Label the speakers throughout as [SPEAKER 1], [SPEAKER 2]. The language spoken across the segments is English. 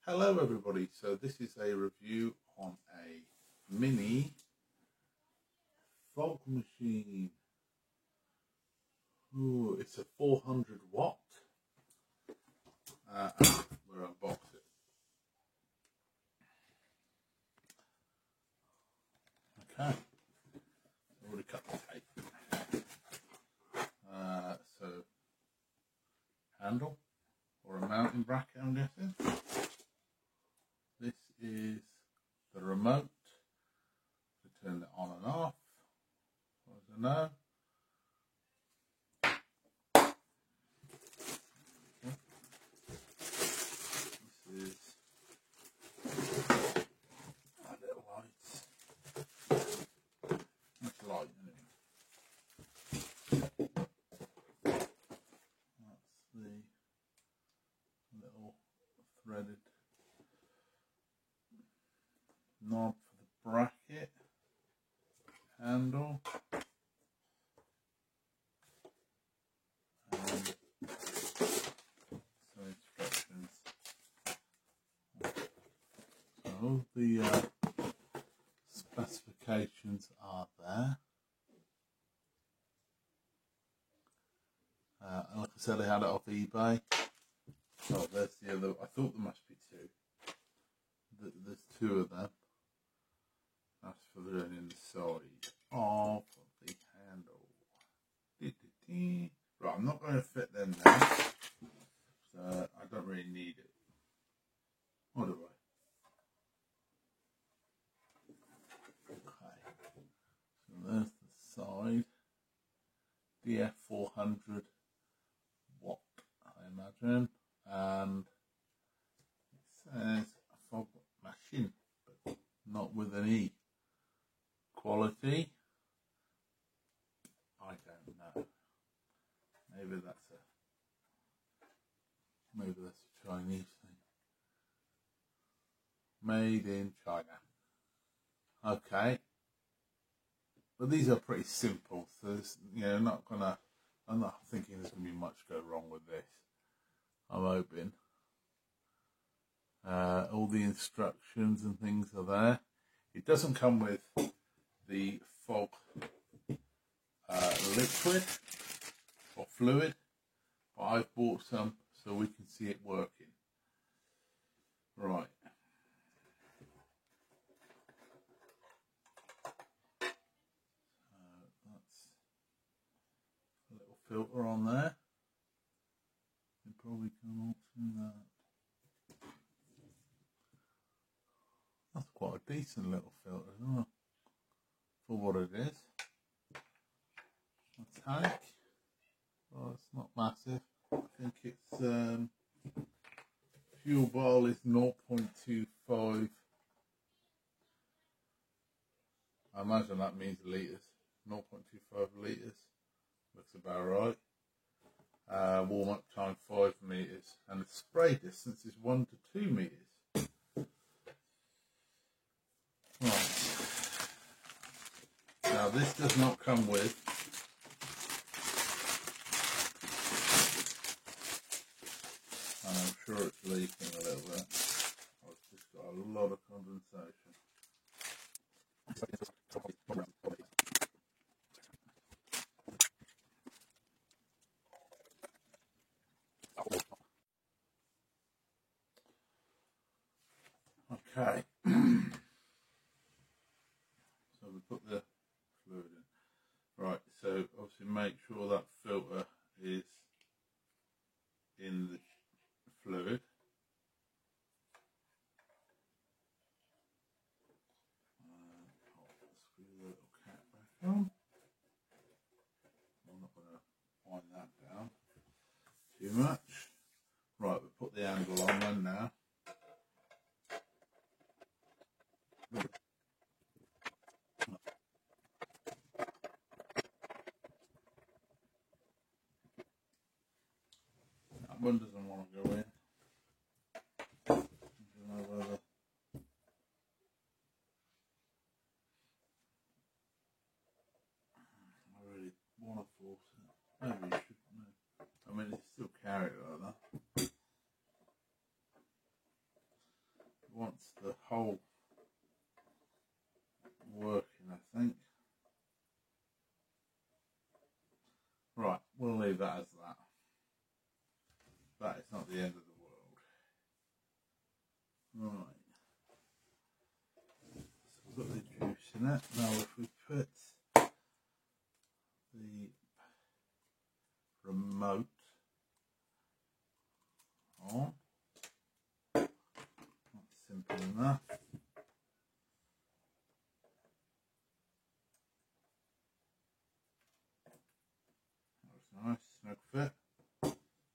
[SPEAKER 1] Hello everybody, so this is a review on a mini fog machine. Ooh, it's a 400 watt. We'll unbox it. Okay, already cut the tape. So, handle or a mounting bracket, I'm guessing. This is the remote to turn it on and off, as I know. This is our little lights. That's light, isn't it? That's the little threaded knob for the bracket, handle, and some instructions. So all the specifications are there. And like I said, I had it off eBay. Oh, there's the other. I thought there must be two. There's two of them. That's for learning the side of the handle. Right, I'm not going to fit them now, so I don't really need it. Or do I? Okay. So there's the side. DF400 watt, I imagine, and it says a fog machine, but not with an E. Quality, I don't know. Maybe that's a Chinese thing. Made in China. Okay. But these are pretty simple, so there's, I'm not thinking there's gonna be much go wrong with this. I'm hoping. All the instructions and things are there. It doesn't come with the fog liquid or fluid, but I've bought some so we can see it working. Right. That's a little filter on there. You probably can all see that. That's quite a decent little filter, isn't it? For what it is. A tank. Oh, it's not massive. I think it's fuel bottle is 0.25. I imagine that means litres. 0.25 litres. Looks about right. Warm up time 5 meters, and the spray distance is 1 to 2 meters. Right. Now this does not come with and I'm sure it's leaking a little bit. Oh, it's just got a lot of condensation. Okay. So we put the fluid in. Right, so obviously make sure that filter is in the fluid. Screw the little cap back on. I'm not going to wind that down too much. Right, we put the angle on then now. That one doesn't want to go in. I don't know whether. I really want to force it. Maybe you should. No. I mean, it's still carried like that. wants the whole working, I think. Right, we'll leave that as that. That is not the end of the world. Right. So we've got the juice in it. Now if we put the remote on, that's simple enough. That's nice, snug fit.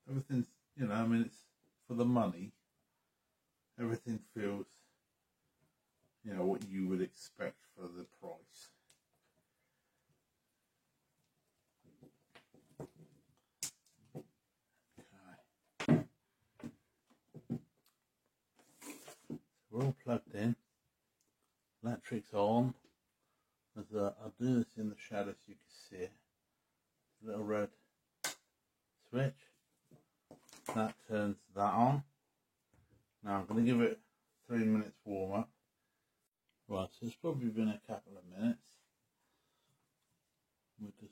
[SPEAKER 1] Everything's, you know, I mean, it's for the money. Everything feels, you know, what you would expect for the price. Okay. So we're all plugged in. Electric's on. I'll do this in the shadow so you can see it. Little red switch. That turns that on. Now I'm going to give it 3 minutes warm up. Right, so it's probably been a couple of minutes. It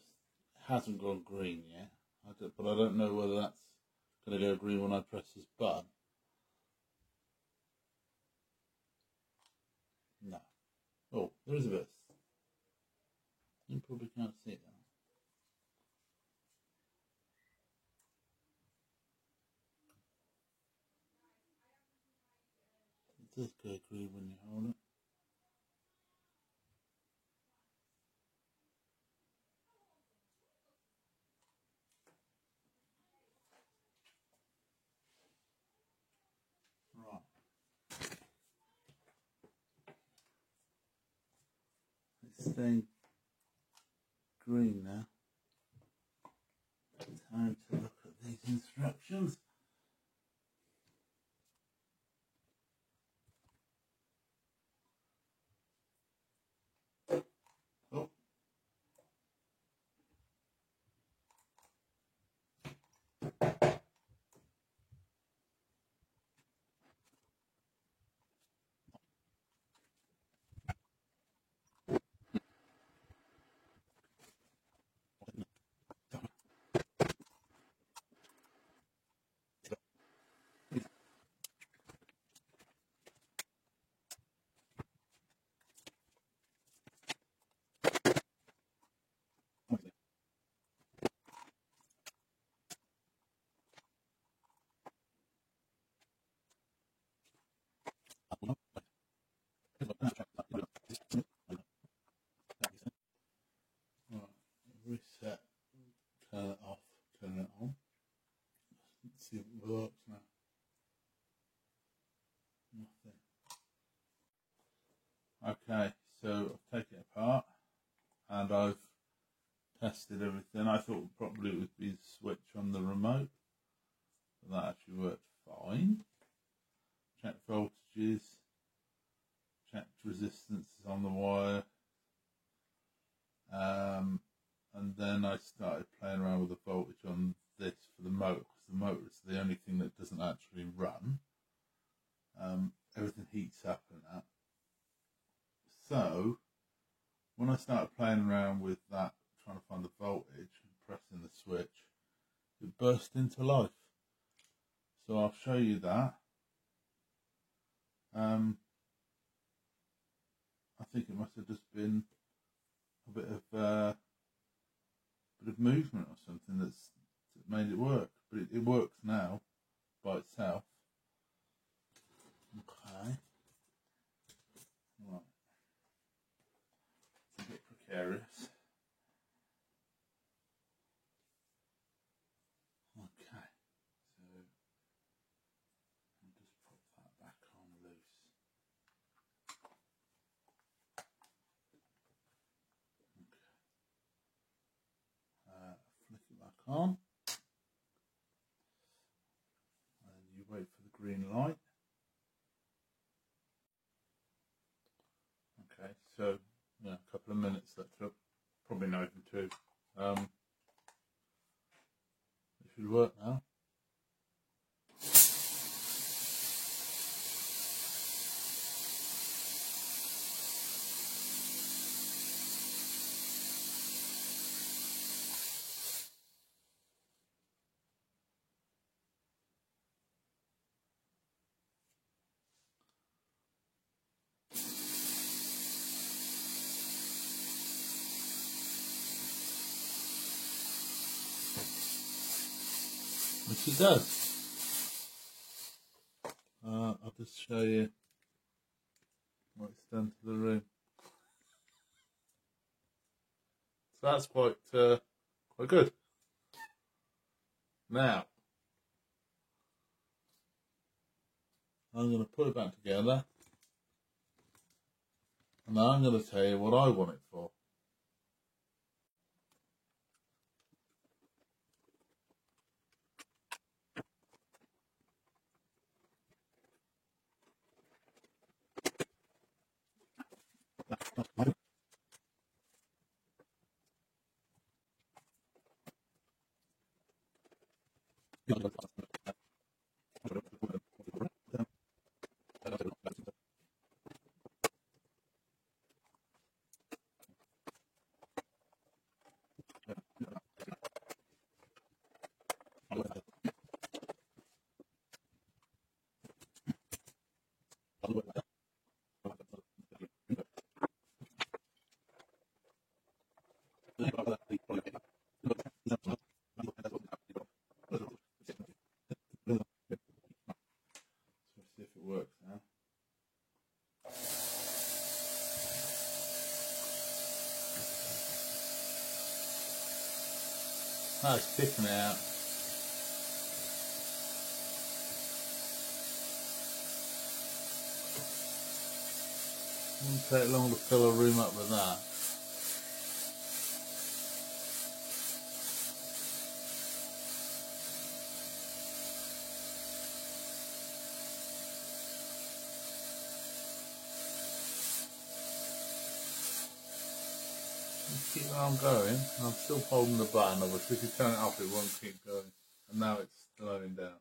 [SPEAKER 1] hasn't gone green yet, but I don't know whether that's going to go green when I press this button. No. Oh, there is a bit. You probably can't see that. It does go green when you hold it. Right. It's staying green now. Time to look at these instructions. Oh. Right, reset, turn it off, turn it on. Let's see if it works now. Nothing. Okay, so I've taken it apart and I've tested everything. I thought probably it would be the switch on the remote, but that actually worked fine. Checked voltages, checked resistances on the wire, and then I started playing around with the voltage on this for the motor, because the motor is the only thing that doesn't actually run. Everything heats up and that. So when I started playing around with that, trying to find the voltage and pressing the switch, it burst into life. So I'll show you that. I think it must have just been a bit of movement or something that made it work, but it works now by itself. Okay. Right. It's a bit precarious. Okay. So I'll just put that back on loose. Okay. Flick it back on. And you wait for the green light. Okay, so yeah, a couple of minutes that took, probably not even two. It should work now. She does. I'll just show you what it's done to the room. So that's quite good. Now, I'm going to put it back together, and now I'm going to tell you what I want it for. Let's see if it works now. That's kicking it out. It wouldn't take long to fill a room up with that. Keep on going. I'm still holding the button, obviously. If you turn it off, it won't keep going. And now it's slowing down.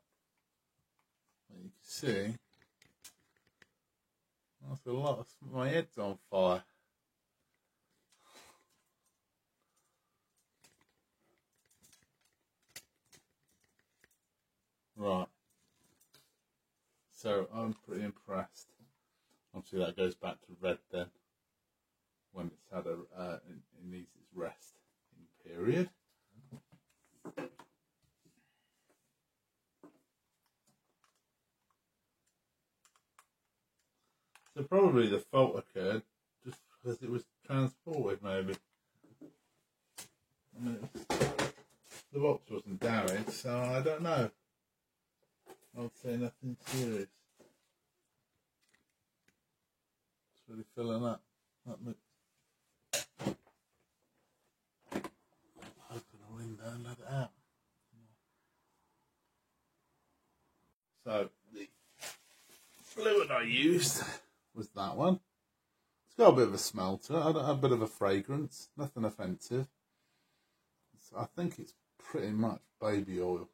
[SPEAKER 1] And you can see, that's a lot of, my head's on fire. Right. So I'm pretty impressed. Obviously that goes back to red then, when it's had it needs its rest in period. So probably the fault occurred just because it was transported, maybe. I mean, the box wasn't damaged, so I don't know. I would say nothing serious. It's really filling up. Open the window and let it out. So the fluid I used was that one. It's got a bit of a smell to it, a bit of a fragrance, nothing offensive. I think it's pretty much baby oil,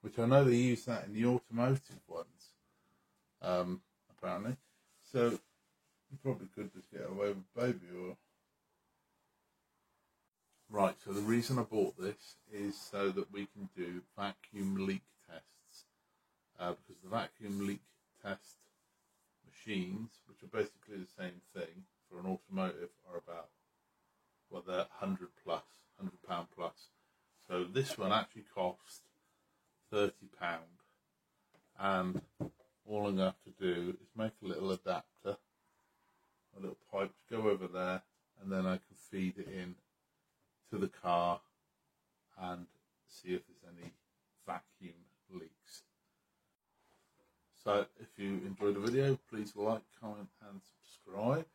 [SPEAKER 1] which I know they use that in the automotive ones, apparently. So you probably could just get away with baby oil. Right, so the reason I bought this is so that we can do vacuum leak tests, because the vacuum leak test machines, which are basically the same thing for an automotive, are about, well, they're £100 plus. So this one actually cost £30, and all I'm going to have to do is make a little adapter, a little pipe to go over there, and then I can feed it in to the car and see if there's any vacuum leaks. So if you enjoyed the video, please like, comment and subscribe.